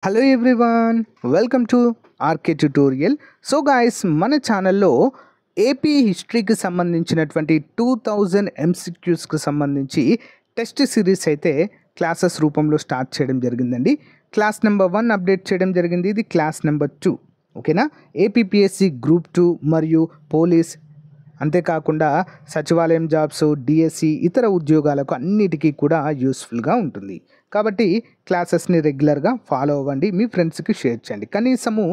Hello everyone, welcome to RK tutorial. So guys, మన ఛానల్లో AP హిస్టరీకి సంబంధించినటువంటి 2000 ఎంసీక్యూస్కి సంబంధించి టెస్ట్ సిరీస్ అయితే క్లాసెస్ రూపంలో స్టార్ట్ చేయడం జరిగిందండి. క్లాస్ నెంబర్ 1 అప్డేట్ చేయడం జరిగింది. ఇది క్లాస్ నెంబర్ 2. ఓకేనా? ఏపీపీఎస్సి గ్రూప్ 2 మరియు పోలీస్, అంతేకాకుండా సచివాలయం జాబ్స్, డిఎస్సి, ఇతర ఉద్యోగాలకు అన్నిటికీ కూడా యూస్ఫుల్గా ఉంటుంది. కాబట్టి క్లాసెస్ని రెగ్యులర్గా ఫాలో అవ్వండి, మీ ఫ్రెండ్స్కి షేర్ చేయండి. కనీసము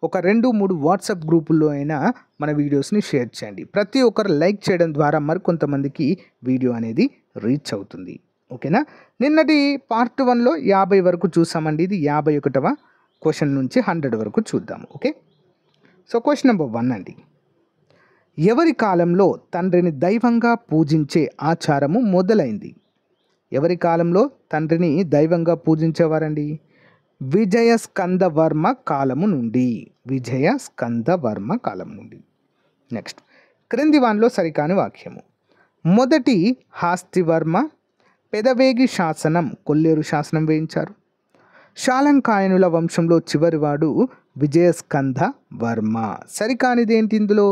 ఒక 2-3 వాట్సాప్ గ్రూపుల్లో అయినా మన వీడియోస్ని షేర్ చేయండి. ప్రతి ఒక్కరు లైక్ చేయడం ద్వారా మరికొంతమందికి వీడియో అనేది రీచ్ అవుతుంది. ఓకేనా? నిన్నటి పార్ట్ 1లో 50 వరకు చూసామండి. ఇది 51వ క్వశ్చన్ నుంచి 100 వరకు చూద్దాము. ఓకే, సో క్వశ్చన్ నెంబర్ 1 అండి. ఎవరి కాలంలో తండ్రిని దైవంగా పూజించే ఆచారము మొదలైంది? ఎవరి కాలంలో తండ్రిని దైవంగా పూజించేవారండి? విజయస్కందవర్మ కాలము నుండి. విజయస్కందవర్మ కాలం నుండి. నెక్స్ట్, క్రింది వానిలో సరికాని వాక్యము. మొదటి హాస్తివర్మ పెదవేగి శాసనం, కొల్లేరు శాసనం వేయించారు. శాలంకాయనుల వంశంలో చివరివాడు విజయస్కంద వర్మ. సరికానిది ఏంటి ఇందులో?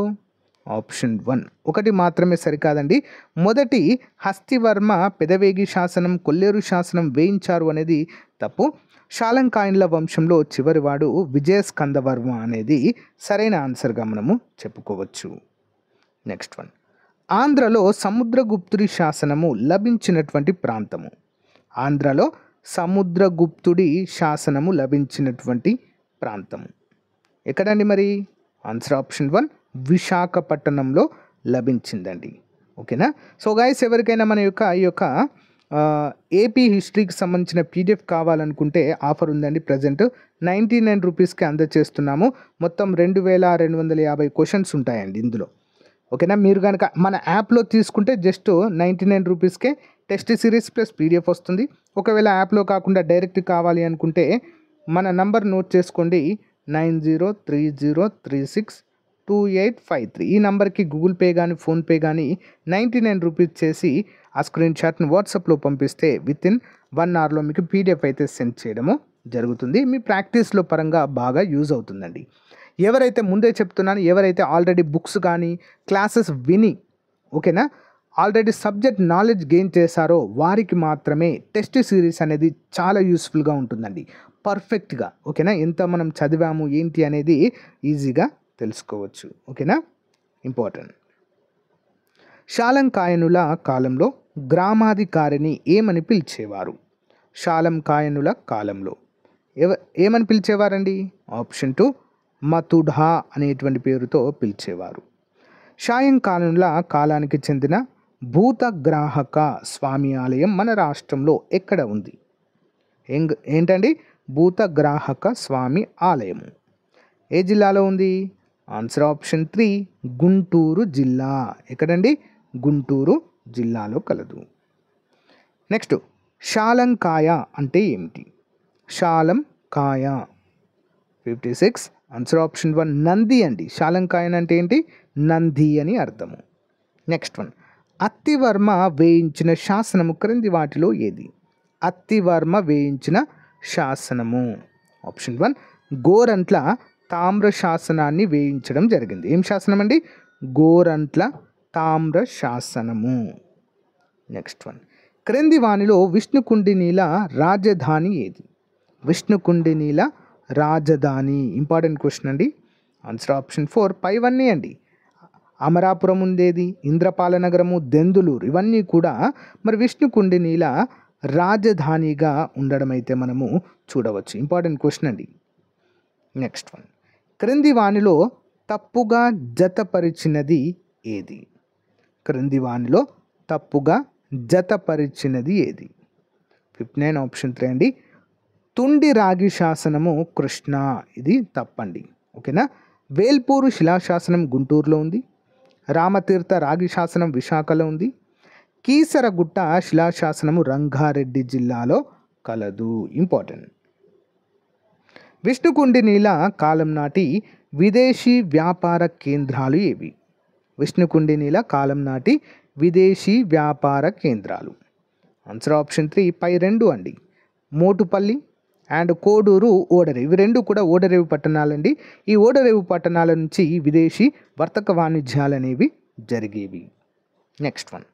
ఆప్షన్ 1 ఒకటి మాత్రమే సరికాదండి. మొదటి హస్తివర్మ పెదవేగి శాసనం, కొల్లేరు శాసనం వేయించారు అనేది తప్పు. శాలంకాయనుల వంశంలో చివరివాడు విజయస్కందవర్మ అనేది సరైన ఆన్సర్గా మనము చెప్పుకోవచ్చు. నెక్స్ట్ వన్, ఆంధ్రలో సముద్రగుప్తుడి శాసనము లభించినటువంటి ప్రాంతము. ఆంధ్రలో సముద్రగుప్తుడి శాసనము లభించినటువంటి ప్రాంతము ఎక్కడండి మరి? ఆన్సర్ ఆప్షన్ 1 విశాఖపట్నంలో లభించిందండి. ఓకేనా? సో గైస్, ఎవరికైనా మన ఈ యొక్క ఏపీ హిస్టరీకి సంబంధించిన పీడిఎఫ్ కావాలనుకుంటే ఆఫర్ ఉందండి. ప్రజెంట్ 99 రూపీస్కి అందజేస్తున్నాము. మొత్తం 2250 క్వశ్చన్స్ ఉంటాయండి ఇందులో. ఓకేనా? మీరు కనుక మన యాప్లో తీసుకుంటే జస్ట్ 99 రూపీస్కే టెస్ట్ సిరీస్ ప్లస్ పీడిఎఫ్ వస్తుంది. ఒకవేళ యాప్లో కాకుండా డైరెక్ట్ కావాలి అనుకుంటే మన నంబర్ నోట్ చేసుకోండి, 9030362853. ఈ నెంబర్కి గూగుల్ పే కానీ ఫోన్పే కానీ 99 రూపీస్ చేసి ఆ స్క్రీన్ షాట్ని వాట్సాప్లో పంపిస్తే వితిన్ 1 అవర్లో మీకు పీడిఎఫ్ అయితే సెండ్ చేయడము జరుగుతుంది. మీ ప్రాక్టీస్లో పరంగా బాగా యూజ్ అవుతుందండి. ఎవరైతే ముందే చెప్తున్నాను, ఎవరైతే ఆల్రెడీ బుక్స్ కానీ క్లాసెస్ విని, ఓకేనా, ఆల్రెడీ సబ్జెక్ట్ నాలెడ్జ్ గెయిన్ చేశారో వారికి మాత్రమే టెస్ట్ సిరీస్ అనేది చాలా యూస్ఫుల్గా ఉంటుందండి. పర్ఫెక్ట్గా, ఓకేనా, ఎంత మనం చదివాము ఏంటి అనేది ఈజీగా తెలుసుకోవచ్చు. ఓకేనా? ఇంపార్టెంట్. శాలంకాయనుల కాలంలో గ్రామాధికారిని ఏమని పిలిచేవారు? శాలంకాయనుల కాలంలో ఏమని పిలిచేవారండి? ఆప్షన్ 2 మతుఢా అనేటువంటి పేరుతో పిలిచేవారు. శాలంకాయనుల కాలానికి చెందిన భూతగ్రాహక స్వామి ఆలయం మన రాష్ట్రంలో ఎక్కడ ఉంది? ఏంటండి? భూతగ్రాహక స్వామి ఆలయము ఏ జిల్లాలో ఉంది? ఆన్సర్ ఆప్షన్ 3 గుంటూరు జిల్లా. ఎక్కడండి? గుంటూరు జిల్లాలో కలదు. నెక్స్ట్, శాలంకాయ అంటే ఏమిటి? శాలంకాయ 56. ఆన్సర్ ఆప్షన్ 1 నంది అండి. శాలంకాయన్ అంటే ఏంటి? నంది అని అర్థము. నెక్స్ట్ వన్, అత్తివర్మ వేయించిన శాసనము క్రింది వాటిలో ఏది? అత్తివర్మ వేయించిన శాసనము. ఆప్షన్ 1 గోరంట్ల తామ్ర శాసనాన్ని వేయించడం జరిగింది. ఏం శాసనం అండి? గోరంట్ల తామ్ర శాసనము. నెక్స్ట్ వన్, క్రింది వానిలో విష్ణుకుండినీల రాజధాని ఏది? విష్ణుకుండినీల రాజధాని ఇంపార్టెంట్ క్వశ్చన్ అండి. ఆన్సర్ ఆప్షన్ 4 పైవన్నీ అండి. అమరాపురం ఉండేది, ఇంద్రపాల నగరము, దెందులూరు, ఇవన్నీ కూడా మరి విష్ణుకుండినీల రాజధానిగా ఉండడం అయితే మనము చూడవచ్చు. ఇంపార్టెంట్ క్వశ్చన్ అండి. నెక్స్ట్ వన్, క్రింది వానిలో తప్పుగా జతపరిచినది ఏది? క్రింది వానిలో తప్పుగా జతపరిచినది ఏది? 59 ఆప్షన్ 3 అండి. తుండి రాగి శాసనము కృష్ణ, ఇది తప్పండి. ఓకేనా? వేల్పూరు శిలాశాసనం గుంటూరులో ఉంది. రామతీర్థ రాగి శాసనం విశాఖలో ఉంది. కీసరగుట్ట శిలాశాసనము రంగారెడ్డి జిల్లాలో కలదు. ఇంపార్టెంట్. విష్ణుకుండినీల కాలం నాటి విదేశీ వ్యాపార కేంద్రాలు ఏవి? విష్ణుకుండినీల కాలం నాటి విదేశీ వ్యాపార కేంద్రాలు. ఆన్సర్ ఆప్షన్ 3 పై 2 అండి. మోటుపల్లి, అండ్ కోడూరు, ఓడరేవు. ఇవి రెండు కూడా ఓడరేవు పట్టణాలండి. ఈ ఓడరేవు పట్టణాల నుంచి విదేశీ వర్తక వాణిజ్యాలు అనేవి జరిగేవి. నెక్స్ట్ వన్,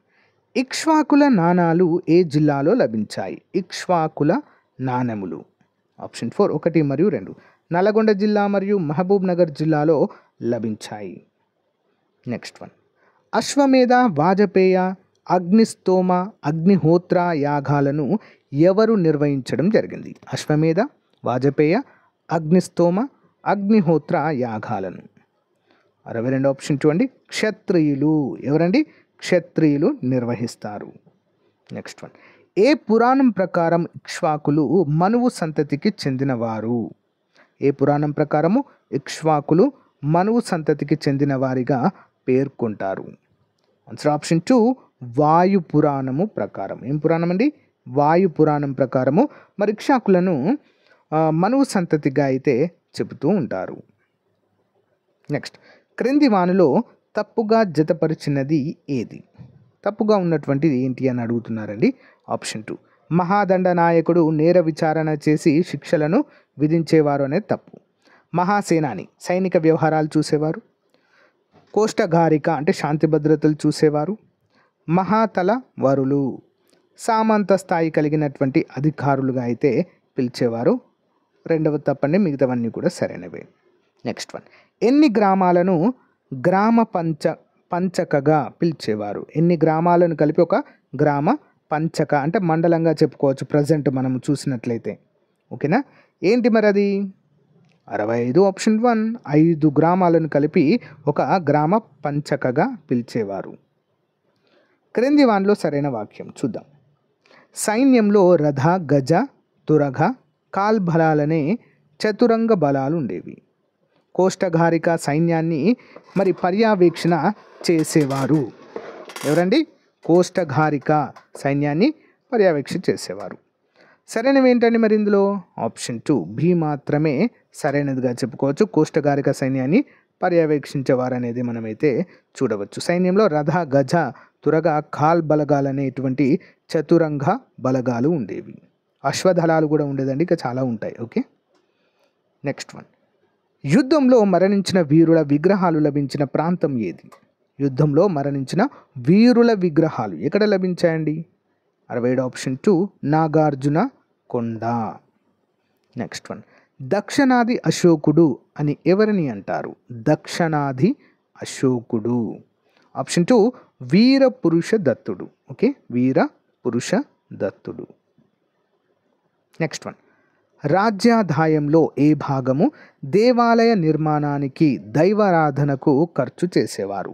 ఇక్ష్వాకుల నాణాలు ఏ జిల్లాలో లభించాయి? ఇక్ష్వాకుల నాణెములు. ఆప్షన్ 4 1 మరియు 2 నల్గొండ జిల్లా మరియు మహబూబ్ నగర్ జిల్లాలో లభించాయి. నెక్స్ట్ వన్, అశ్వమేధ, వాజపేయ, అగ్నిస్తోమ, అగ్నిహోత్ర యాగాలను ఎవరు నిర్వహించడం జరిగింది? అశ్వమేధ, వాజపేయ, అగ్నిస్తోమ, అగ్నిహోత్ర యాగాలను. 62 ఆప్షన్ 2 అండి, క్షత్రియులు. ఎవరండి? క్షత్రియులు నిర్వహిస్తారు. నెక్స్ట్ వన్, ఏ పురాణం ప్రకారం ఇక్ష్వాకులు మనువు సంతతికి చెందినవారు? ఏ పురాణం ప్రకారము ఇక్ష్వాకులు మనువు సంతతికి చెందిన వారిగా పేర్కొంటారు? ఆన్సర్ ఆప్షన్ 2 వాయు పురాణము ప్రకారం. ఏం పురాణం అండి? వాయు పురాణం ప్రకారము మరి ఇక్ష్వాకులను మనువు సంతతిగా అయితే చెబుతూ ఉంటారు. నెక్స్ట్, క్రింది వానిలో తప్పుగా జతపరిచినది ఏది? తప్పుగా ఉన్నటువంటిది ఏంటి అని అడుగుతున్నారండి. ఆప్షన్ 2 మహాదండ నాయకుడు నేర విచారణ చేసి శిక్షలను విధించేవారు అనేది తప్పు. మహాసేనాని సైనిక వ్యవహారాలు చూసేవారు. కోష్టగారిక అంటే శాంతి భద్రతలు చూసేవారు. మహాతల వరులు సామంత స్థాయి కలిగినటువంటి అధికారులుగా అయితే పిలిచేవారు. రెండవ తప్పండి, మిగతావన్నీ కూడా సరైనవే. నెక్స్ట్ వన్, ఎన్ని గ్రామాలను గ్రామ పంచకగా పిలిచేవారు? ఎన్ని గ్రామాలను కలిపి ఒక గ్రామ పంచక అంటే మండలంగా చెప్పుకోవచ్చు ప్రజెంట్ మనం చూసినట్లయితే. ఓకేనా? ఏంటి మరి అది? 65 ఆప్షన్ 1 5 గ్రామాలను కలిపి ఒక గ్రామ పంచకగా పిలిచేవారు. క్రింది వానిలో సరైన వాక్యం చూద్దాం. సైన్యంలో రథ, గజ, తురగ, కాల్బలాలనే చతురంగ బలాలు ఉండేవి. కోష్టగారిక సైన్యాన్ని మరి పర్యవేక్షణ చేసేవారు. ఎవరండి? కోష్టగారిక సైన్యాన్ని పర్యవేక్షణ చేసేవారు. సరైనవి ఏంటండి మరి ఇందులో? ఆప్షన్ 2 బి మాత్రమే సరైనదిగా చెప్పుకోవచ్చు. కోష్టగారిక సైన్యాన్ని పర్యవేక్షించేవారు అనేది మనమైతే చూడవచ్చు. సైన్యంలో రథ, గజ, తురగ, కాల్ బలగాలనేటువంటి చతురంగ బలగాలు ఉండేవి. అశ్వదళాలు కూడా ఉండేదండి, ఇక చాలా ఉంటాయి. ఓకే, నెక్స్ట్ వన్, యుద్ధంలో మరణించిన వీరుల విగ్రహాలు లభించిన ప్రాంతం ఏది? యుద్ధంలో మరణించిన వీరుల విగ్రహాలు ఎక్కడ లభించాయండి? 67 ఆప్షన్ 2 నాగార్జున కొండ. నెక్స్ట్ వన్, దక్షిణాది అశోకుడు అని ఎవరిని అంటారు? దక్షిణాది అశోకుడు. ఆప్షన్ 2 వీర పురుష దత్తుడు. ఓకే, వీర పురుష దత్తుడు. నెక్స్ట్ వన్, రాజ్యాదాయంలో ఏ భాగము దేవాలయ నిర్మాణానికి దైవారాధనకు ఖర్చు చేసేవారు?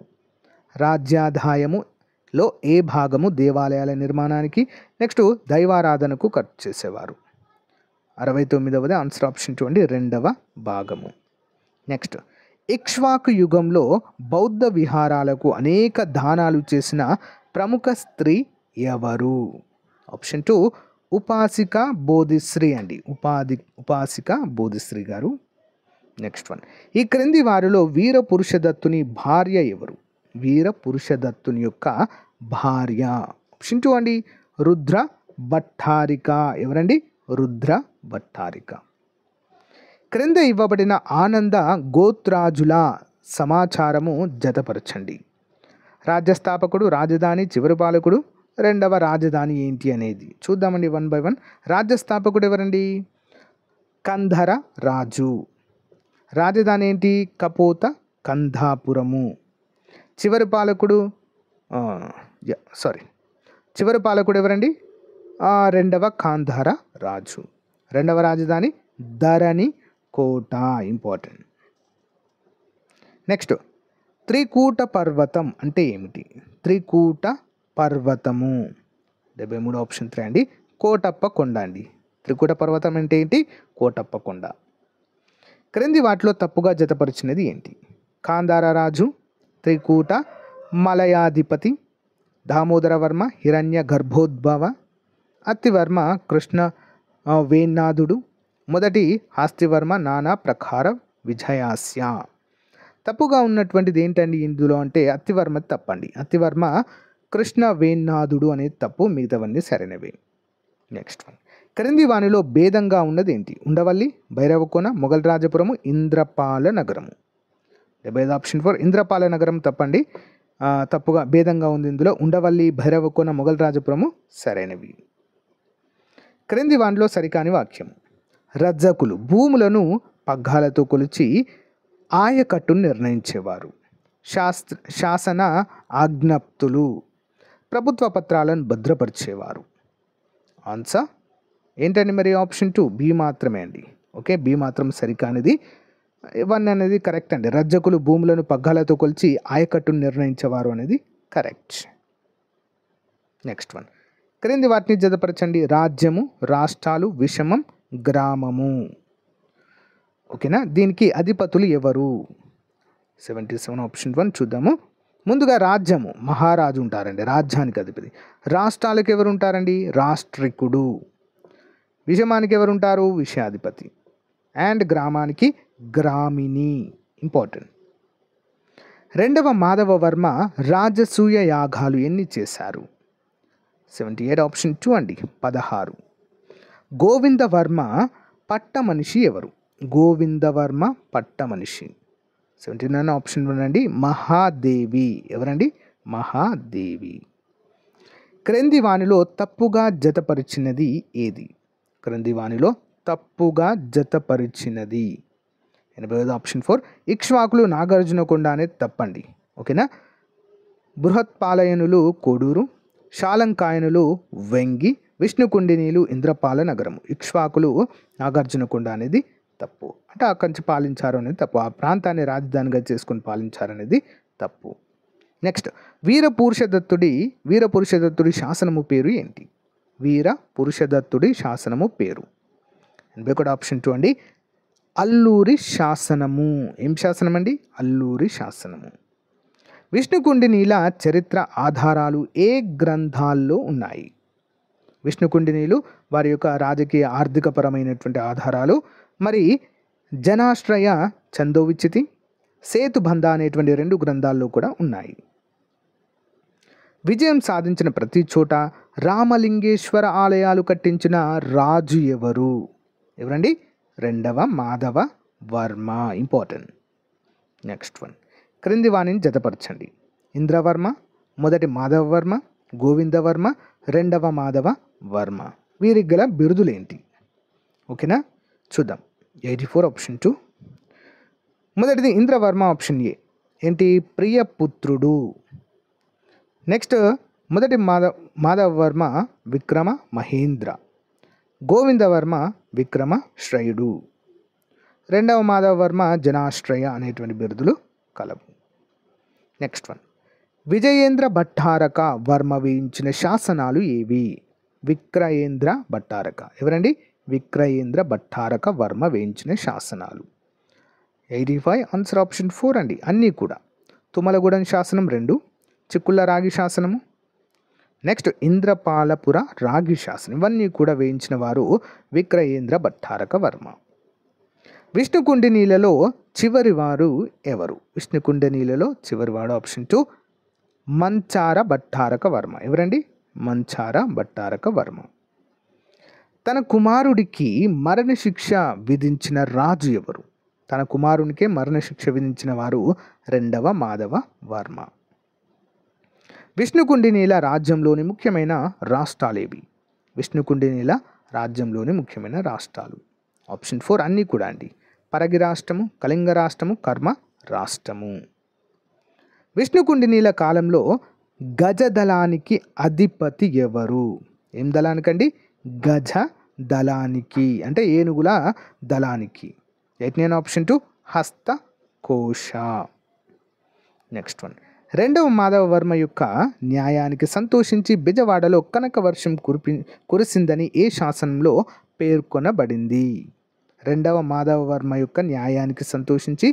రాజ్యాదాయములో ఏ భాగము దేవాలయాల నిర్మాణానికి నెక్స్ట్ దైవారాధనకు ఖర్చు చేసేవారు? 69వది ఆన్సర్ ఆప్షన్ 2 అండి, రెండవ భాగము. నెక్స్ట్, ఇక్ష్వాకు యుగంలో బౌద్ధ విహారాలకు అనేక దానాలు చేసిన ప్రముఖ స్త్రీ ఎవరు? ఆప్షన్ 2 ఉపాసిక బోధిశ్రీ అండి, ఉపాసిక బోధిశ్రీ గారు. నెక్స్ట్ వన్, ఈ క్రింది వారిలో వీర పురుషదత్తుని భార్య ఎవరు? వీర పురుషదత్తుని యొక్క భార్య. ఆప్షన్ 2 అండి, రుద్ర భట్టారిక. ఎవరండి? రుద్ర భట్టారిక. క్రింద ఇవ్వబడిన ఆనంద గోత్రాజుల సమాచారము జతపరచండి. రాజ్యస్థాపకుడు, రాజధాని, చివరి పాలకుడు, రెండవ రాజధాని ఏంటి అనేది చూద్దామండి 1 by 1. రాజ్యస్థాపకుడు ఎవరండి? కంధర రాజు. రాజధాని ఏంటి? కపోత కంధాపురము. చివరి పాలకుడు ఎవరండి? రెండవ కాంధార రాజు. రెండవ రాజధాని ధరణి కోట. ఇంపార్టెంట్. నెక్స్ట్, త్రికూట పర్వతం అంటే ఏమిటి? త్రికూట పర్వతము 73 ఆప్షన్ 3 అండి, కోటప్ప కొండ అండి. త్రికూట పర్వతం అంటే ఏంటి? కోటప్ప కొండ. క్రింది వాటిలో తప్పుగా జతపరిచినది ఏంటి? కాంధార రాజు, త్రికూట, మలయాధిపతి, దామోదరవర్మ, హిరణ్య గర్భోద్భవ, అత్తివర్మ, కృష్ణ వేణాదుడు, మొదటి హాస్తివర్మ, నానా ప్రకార విజయాస్య. తప్పుగా ఉన్నటువంటిది ఏంటండి ఇందులో అంటే అత్తివర్మ తప్పండి. అత్తివర్మ కృష్ణ వేణాదుడు అనేది తప్పు, మిగతావన్నీ సరైనవి. నెక్స్ట్ వన్, క్రింది వానిలో భేదంగా ఉన్నది ఏంటి? ఉండవల్లి, భైరవకోన, మొఘల్ రాజపురము, ఇంద్రపాల నగరము. 75 ఆప్షన్ 4 ఇంద్రపాల నగరం తప్పండి. తప్పుగా భేదంగా ఉంది ఇందులో. ఉండవల్లి, భైరవకోన, మొఘల్ రాజపురము సరైనవి. క్రింది వానిలో సరికాని వాక్యం. రజ్జకులు భూములను పగ్గాలతో కొలిచి ఆయకట్టును నిర్ణయించేవారు. శాసన ఆజ్ఞప్తులు ప్రభుత్వ పత్రాలను భద్రపరిచేవారు. ఆన్సర్ ఏంటండి మరి? ఆప్షన్ 2 బి మాత్రమే అండి. ఓకే, బి మాత్రం సరికానిది. 1 అనేది కరెక్ట్ అండి. రజ్జకులు భూములను పగ్గాలతో కొలిచి ఆయకట్టును నిర్ణయించేవారు అనేది కరెక్ట్. నెక్స్ట్ 1. క్రింది వాటిని జతపరచండి. రాజ్యము, రాష్ట్రాలు, విషమం, గ్రామము. ఓకేనా? దీనికి అధిపతులు ఎవరు? 77 ఆప్షన్ 1 చూద్దాము. ముందుగా రాజ్యము, మహారాజు ఉంటారండి, రాజ్యానికి అధిపతి. రాష్ట్రాలకు ఎవరు ఉంటారండి? రాష్ట్రికుడు. విషమానికి ఎవరు ఉంటారు? విషయాధిపతి. అండ్ గ్రామానికి గ్రామిణి. ఇంపార్టెంట్. 2వ మాధవవర్మ రాజసూయ యాగాలు ఎన్ని చేశారు? 78 ఆప్షన్ 2 అండి, 16. గోవిందవర్మ పట్టమనిషి ఎవరు? గోవిందవర్మ పట్టమనిషి. 79 ఆప్షన్ 1 అండి, మహాదేవి. ఎవరండి? మహాదేవి. క్రింది వానిలో తప్పుగా జతపరిచినది ఏది? క్రింది వానిలో తప్పుగా జతపరిచినది 85 ఆప్షన్ 4 ఇక్ష్వాకులు నాగార్జునకొండ అనేది తప్పండి. ఓకేనా? బృహత్పాలయనులు కోడూరు, శాలంకాయనులు వెంగి, విష్ణుకుండినీలు ఇంద్రపాల నగరము. ఇక్ష్వాకులు నాగార్జునకొండ అనేది తప్పు. అంటే అక్కడి నుంచి పాలించారు అనేది తప్పు. ఆ ప్రాంతాన్ని రాజధానిగా చేసుకుని పాలించారు అనేది తప్పు. నెక్స్ట్, వీరపురుషదత్తుడి శాసనము పేరు ఏంటి? వీరపురుషదత్తుడి శాసనము పేరు 81 ఆప్షన్ 2 అండి, అల్లూరి శాసనము. ఏం శాసనం అండి? అల్లూరి శాసనము. విష్ణుకుండినీల చరిత్ర ఆధారాలు ఏ గ్రంథాల్లో ఉన్నాయి? విష్ణుకుండినీలు వారి యొక్క రాజకీయ ఆర్థికపరమైనటువంటి ఆధారాలు మరి జనాశ్రయ చందోవిచ్చితి, సేతుబంధ అనేటువంటి 2 గ్రంథాల్లో కూడా ఉన్నాయి. విజయం సాధించిన ప్రతి చోట రామలింగేశ్వర ఆలయాలు కట్టించిన రాజు ఎవరు? ఎవరండి? 2వ మాధవ వర్మ. ఇంపార్టెంట్. నెక్స్ట్ 1. క్రింది వాణిని జతపరచండి. ఇంద్రవర్మ, మొదటి మాధవవర్మ, గోవిందవర్మ, 2వ మాధవ వర్మ. వీరికి గల బిరుదులేంటి? ఓకేనా? చూద్దాం. 84 ఆప్షన్ 2. మొదటిది ఇంద్రవర్మ ఆప్షన్ ఏ. ఏంటి? ప్రియపుత్రుడు. నెక్స్ట్, మొదటి మాధవవర్మ విక్రమ మహేంద్ర, గోవిందవర్మ విక్రమ శ్రయుడు, 2వ మాధవవర్మ జనాశ్రయ అనేటువంటి బిరుదులు కలవు. నెక్స్ట్ 1. విజయేంద్ర భట్టారక వర్మ వేయించిన శాసనాలు ఏవి? విక్రయేంద్ర భట్టారక. ఎవరండి? విక్రయేంద్ర భట్టారక వర్మ వేయించిన శాసనాలు. 85 ఆన్సర్ ఆప్షన్ 4 అండి. అన్నీ కూడా. తుమ్మలగూడెం శాసనం 2, చిక్కుళ్ళ రాగి శాసనము, నెక్స్ట్ ఇంద్రపాలపుర రాగి శాసనం. ఇవన్నీ కూడా వేయించిన వారు విక్రయేంద్ర భట్టారక వర్మ. విష్ణుకుండినీలలో చివరివారు ఎవరు? విష్ణుకుండినీలలో చివరివాడు ఆప్షన్ 2 మంచార భట్టారక వర్మ. ఎవరండి? మంచార భట్టారక వర్మ. తన కుమారుడికి మరణశిక్ష విధించిన రాజు ఎవరు? తన కుమారునికే మరణశిక్ష విధించిన వారు 2వ మాధవ వర్మ. విష్ణుకుండినీల రాజ్యంలోని ముఖ్యమైన రాష్ట్రాలేవి? విష్ణుకుండినీల రాజ్యంలోని ముఖ్యమైన రాష్ట్రాలు ఆప్షన్ 4 అన్నీ కూడా అండి. పరగి రాష్ట్రము, కళింగ రాష్ట్రము, కర్మ రాష్ట్రము. విష్ణుకుండినీల కాలంలో గజ దళానికి అధిపతి ఎవరు? ఏం దళానికండి? గజ దళానికి అంటే ఏనుగుల దళానికి. 89 ఆప్షన్ 2 హస్తకోశ. నెక్స్ట్ 1. 2వ మాధవవర్మ యొక్క న్యాయానికి సంతోషించి బెజవాడలో కనక వర్షం కురిసిందని ఏ శాసనంలో పేర్కొనబడింది? 2వ మాధవవర్మ యొక్క న్యాయానికి సంతోషించి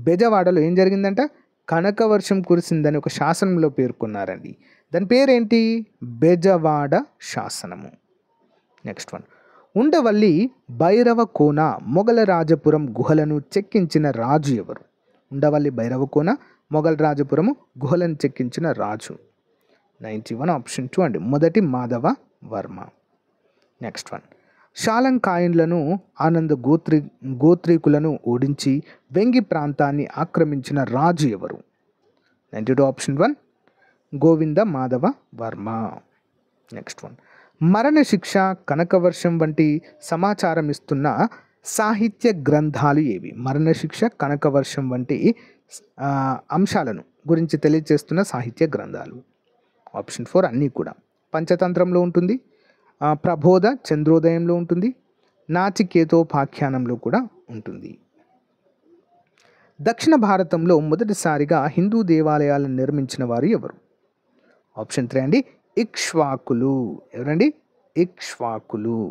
బెజవాడలో ఏం జరిగిందంట? కనక వర్షం కురిసిందని ఒక శాసనంలో పేర్కొన్నారండి. దాని పేరేంటి? బెజవాడ శాసనము. నెక్స్ట్ 1. ఉండవల్లి భైరవకోన మొఘల రాజపురం గుహలను చెక్కించిన రాజు ఎవరు? ఉండవల్లి భైరవకోన మొఘల్ రాజపురము గుహలను చెక్కించిన రాజు 91 ఆప్షన్ 2 అండి, మొదటి మాధవ వర్మ. నెక్స్ట్ 1. షాలంకాయన్లను ఆనంద గోత్రీకులను ఓడించి వెంగి ప్రాంతాన్ని ఆక్రమించిన రాజు ఎవరు? 92 option 1 Govinda Madhava Varma. Next one, మరణశిక్ష, కనకవర్షం వంటి సమాచారం ఇస్తున్న సాహిత్య గ్రంథాలు ఏవి? మరణశిక్ష, కనకవర్షం వంటి అంశాలను గురించి తెలియజేస్తున్న సాహిత్య గ్రంథాలు. ఆప్షన్ 4 అన్నీ కూడా. పంచతంత్రంలో ఉంటుంది, ప్రబోధ చంద్రోదయంలో ఉంటుంది, నాచికేతోపాఖ్యానంలో కూడా ఉంటుంది. దక్షిణ భారతంలో మొదటిసారిగా హిందూ దేవాలయాలను నిర్మించిన వారు ఎవరు? ఆప్షన్ 3 అండి, ఇక్ష్వాకులు. ఎవరండి? ఇక్ష్వాకులు.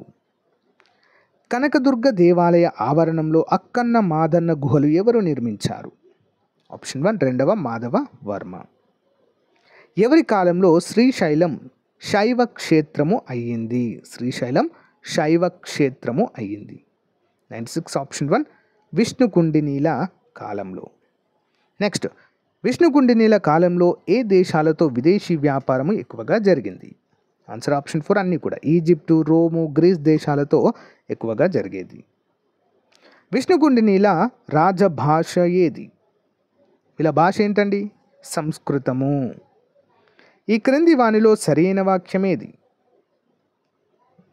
కనకదుర్గ దేవాలయ ఆవరణంలో అక్కన్న మాదన్న గుహలు ఎవరు నిర్మించారు? ఆప్షన్ 1 రెండవ మాధవ వర్మ. ఎవరి కాలంలో శ్రీశైలం శైవ క్షేత్రము అయ్యింది? శ్రీశైలం శైవ క్షేత్రము అయ్యింది. 96 ఆప్షన్ 1 విష్ణుకుండినీల కాలంలో. నెక్స్ట్, విష్ణుకుండినీల కాలంలో ఏ దేశాలతో విదేశీ వ్యాపారము ఎక్కువగా జరిగింది? ఆన్సర్ ఆప్షన్ 4 అన్నీ కూడా. ఈజిప్టు, రోము, గ్రీస్ దేశాలతో ఎక్కువగా జరిగేది. విష్ణుకుండినీల రాజభాష ఏది? వీళ్ళ భాష ఏంటండి? సంస్కృతము. ఈ క్రింది వానిలో సరైన వాక్యం ఏది?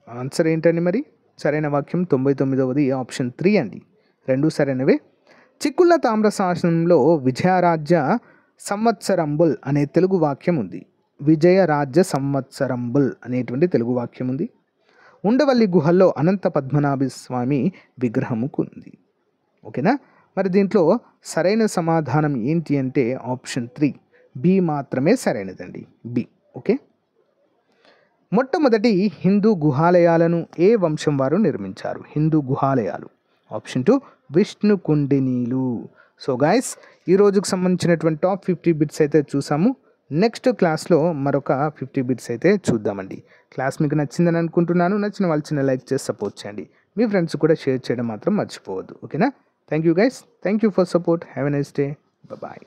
ఆన్సర్ ఏంటండి మరి? సరైన వాక్యం 99వది ఆప్షన్ 3 అండి. రెండు సరైనవే. చిక్కుళ్ళ తామ్ర శాసనంలో విజయరాజ్య సంవత్సరంబుల్ అనే తెలుగు వాక్యం ఉంది. విజయరాజ్య సంవత్సరంబుల్ అనేటువంటి తెలుగు వాక్యం ఉంది. ఉండవల్లి గుహల్లో అనంత పద్మనాభ స్వామి విగ్రహము ఉంది. ఓకేనా? మరి దీంట్లో సరైన సమాధానం ఏంటి అంటే ఆప్షన్ 3 బి మాత్రమే సరైనదండి. బి. ఓకే. మొట్టమొదటి హిందూ గుహాలయాలను ఏ వంశం వారు నిర్మించారు? హిందూ గుహాలయాలు. ఆప్షన్ 2 విష్ణుకుండినీలు. సో గైస్, ఈ రోజుకు సంబంధించినటువంటి టాప్ 50 బిట్స్ అయితే చూసాము. నెక్స్ట్ క్లాస్లో మరొక 50 బిట్స్ అయితే చూద్దామండి. క్లాస్ మీకు నచ్చిందని అనుకుంటున్నాను. నచ్చిన వాళ్ళు చిన్న లైక్ చేసి సపోర్ట్ చేయండి. మీ ఫ్రెండ్స్ కూడా షేర్ చేయడం మాత్రం మర్చిపోవద్దు. ఓకేనా? Thank you guys. Thank you for support. Have a nice day. Bye.